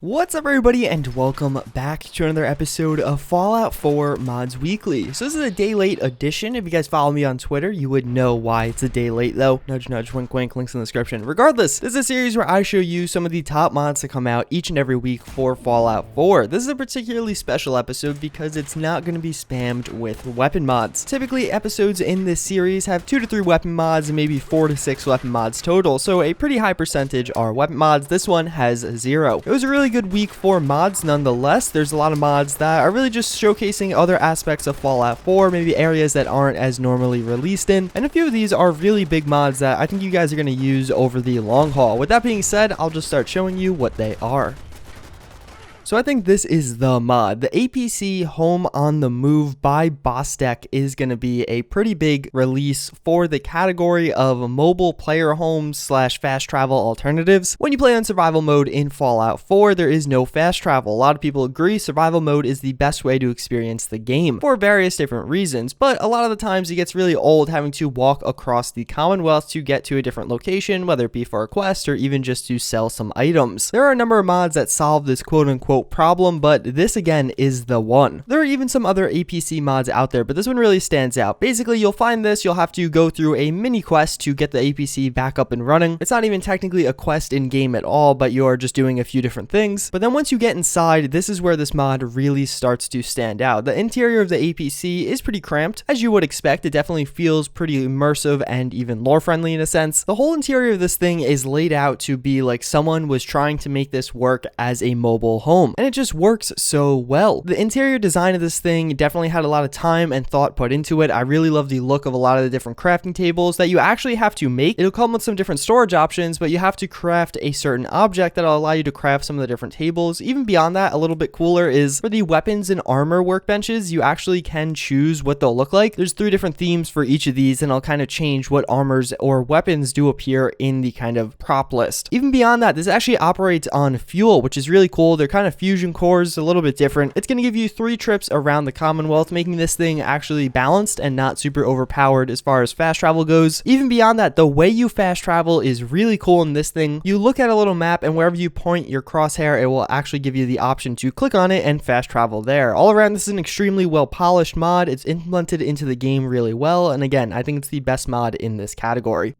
What's up everybody and welcome back to another episode of Fallout 4 Mods Weekly. So this is a day late edition. If you guys follow me on Twitter, you would know why it's a day late though. Nudge nudge, wink wink, links in the description. Regardless, this is a series where I show you some of the top mods that come out each and every week for Fallout 4. This is a particularly special episode because it's not going to be spammed with weapon mods. Typically episodes in this series have 2 to 3 weapon mods and maybe 4 to 6 weapon mods total. So a pretty high percentage are weapon mods. This one has 0. It was a really good week for mods nonetheless. There's a lot of mods that are really just showcasing other aspects of Fallout 4, maybe areas that aren't as normally released in, and a few of these are really big mods that I think you guys are going to use over the long haul. With that being said, I'll just start showing you what they are. So I think this is the mod. The APC Home on the Move by Bostek is going to be a pretty big release for the category of mobile player homes / fast travel alternatives. When you play on survival mode in Fallout 4, there is no fast travel. A lot of people agree survival mode is the best way to experience the game for various different reasons, but a lot of the times it gets really old having to walk across the Commonwealth to get to a different location, whether it be for a quest or even just to sell some items. There are a number of mods that solve this quote-unquote problem, but this again is the one. There are even some other APC mods out there, but this one really stands out. Basically, you'll find this, you'll have to go through a mini quest to get the APC back up and running. It's not even technically a quest in game at all, but you're just doing a few different things. But then once you get inside, this is where this mod really starts to stand out. The interior of the APC is pretty cramped, as you would expect. It definitely feels pretty immersive and even lore friendly in a sense. The whole interior of this thing is laid out to be like someone was trying to make this work as a mobile home, and it just works so well. The interior design of this thing definitely had a lot of time and thought put into it. I really love the look of a lot of the different crafting tables that you actually have to make. It'll come with some different storage options, but you have to craft a certain object that'll allow you to craft some of the different tables. Even beyond that, a little bit cooler is for the weapons and armor workbenches, you actually can choose what they'll look like. There's 3 different themes for each of these, and I'll kind of change what armors or weapons do appear in the kind of prop list. Even beyond that, this actually operates on fuel, which is really cool. They're kind of fusion cores, a little bit different. It's going to give you 3 trips around the Commonwealth, making this thing actually balanced and not super overpowered as far as fast travel goes. Even beyond that, the way you fast travel is really cool in this thing. You look at a little map, and wherever you point your crosshair, it will actually give you the option to click on it and fast travel there. All around, this is an extremely well polished mod. It's implemented into the game really well, and again, I think it's the best mod in this category.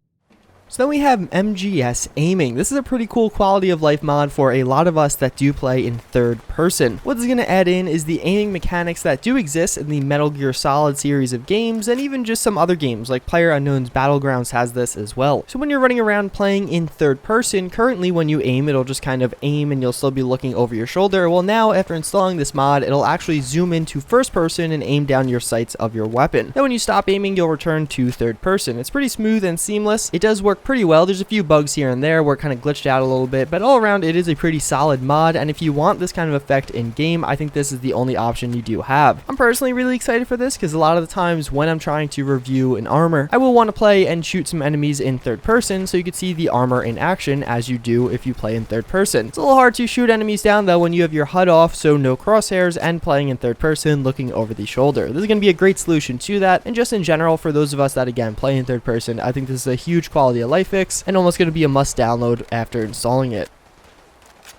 So then we have MGS Aiming. This is a pretty cool quality of life mod for a lot of us that do play in third person. What this is going to add in is the aiming mechanics that do exist in the Metal Gear Solid series of games, and even just some other games like PlayerUnknown's Battlegrounds has this as well. So when you're running around playing in third person, currently when you aim, it'll just kind of aim and you'll still be looking over your shoulder. Well, now after installing this mod, it'll actually zoom into first person and aim down your sights of your weapon. Then when you stop aiming, you'll return to third person. It's pretty smooth and seamless. It does work pretty well. There's a few bugs here and there where it kind of glitched out a little bit, but all around it is a pretty solid mod, and if you want this kind of effect in game, I think this is the only option you do have. I'm personally really excited for this because a lot of the times when I'm trying to review an armor, I will want to play and shoot some enemies in third person so you can see the armor in action as you do if you play in third person. It's a little hard to shoot enemies down though when you have your HUD off, so no crosshairs, and playing in third person looking over the shoulder. This is going to be a great solution to that, and just in general for those of us that again play in third person, I think this is a huge quality of life fix and almost going to be a must download after installing it.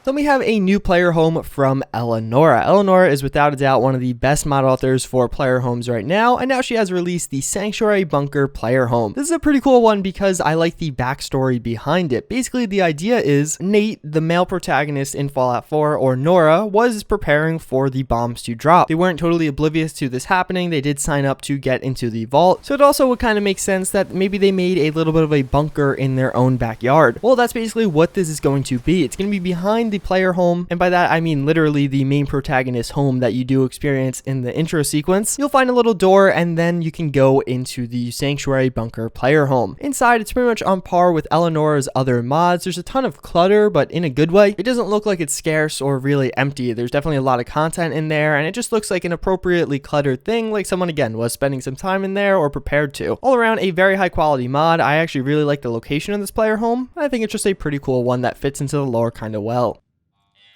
Then we have a new player home from Eleonora. Eleonora is without a doubt one of the best mod authors for player homes right now, and now she has released the Sanctuary Bunker player home. This is a pretty cool one because I like the backstory behind it. Basically, the idea is Nate, the male protagonist in Fallout 4, or Nora, was preparing for the bombs to drop. They weren't totally oblivious to this happening. They did sign up to get into the vault, so it also would kind of make sense that maybe they made a little bit of a bunker in their own backyard. Well, that's basically what this is going to be. It's going to be behind the player home, and by that I mean literally the main protagonist home that you do experience in the intro sequence. You'll find a little door, and then you can go into the Sanctuary Bunker player home. Inside, it's pretty much on par with Eleonora's other mods. There's a ton of clutter, but in a good way. It doesn't look like it's scarce or really empty. There's definitely a lot of content in there, and it just looks like an appropriately cluttered thing, like someone again was spending some time in there or prepared to. All around, a very high quality mod. I actually really like the location of this player home. I think it's just a pretty cool one that fits into the lore kind of well.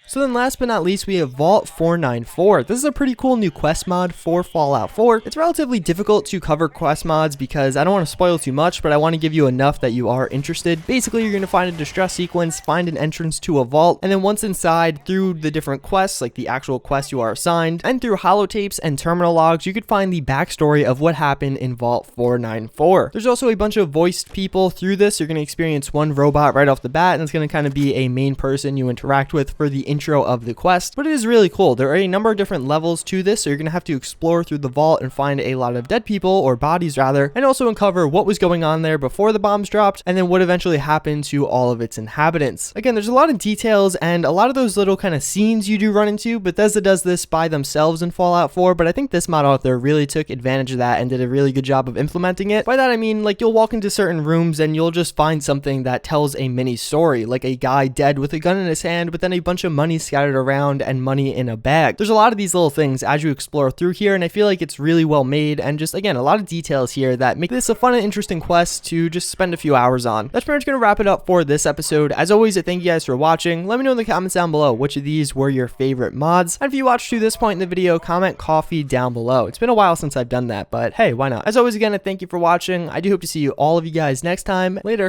So then last but not least, we have Vault 494. This is a pretty cool new quest mod for Fallout 4. It's relatively difficult to cover quest mods because I don't want to spoil too much, but I want to give you enough that you are interested. Basically, you're going to find a distress sequence, find an entrance to a vault, and then once inside, through the different quests, like the actual quest you are assigned, and through holotapes and terminal logs, you could find the backstory of what happened in Vault 494. There's also a bunch of voiced people through this. You're going to experience one robot right off the bat, and it's going to kind of be a main person you interact with for the intro of the quest, but it is really cool. There are a number of different levels to this, so you're going to have to explore through the vault and find a lot of dead people, or bodies rather, and also uncover what was going on there before the bombs dropped, and then what eventually happened to all of its inhabitants. Again, there's a lot of details and a lot of those little kind of scenes you do run into. Bethesda does this by themselves in Fallout 4, but I think this mod author really took advantage of that and did a really good job of implementing it. By that I mean, like, you'll walk into certain rooms and you'll just find something that tells a mini story, like a guy dead with a gun in his hand, but then a bunch of money scattered around and money in a bag. There's a lot of these little things as you explore through here, and I feel like it's really well made, and just, again, a lot of details here that make this a fun and interesting quest to just spend a few hours on. That's pretty much going to wrap it up for this episode. As always, I thank you guys for watching. Let me know in the comments down below which of these were your favorite mods, and if you watched to this point in the video, comment coffee down below. It's been a while since I've done that, but hey, why not? As always, again, I thank you for watching. I do hope to see all of you guys next time. Later.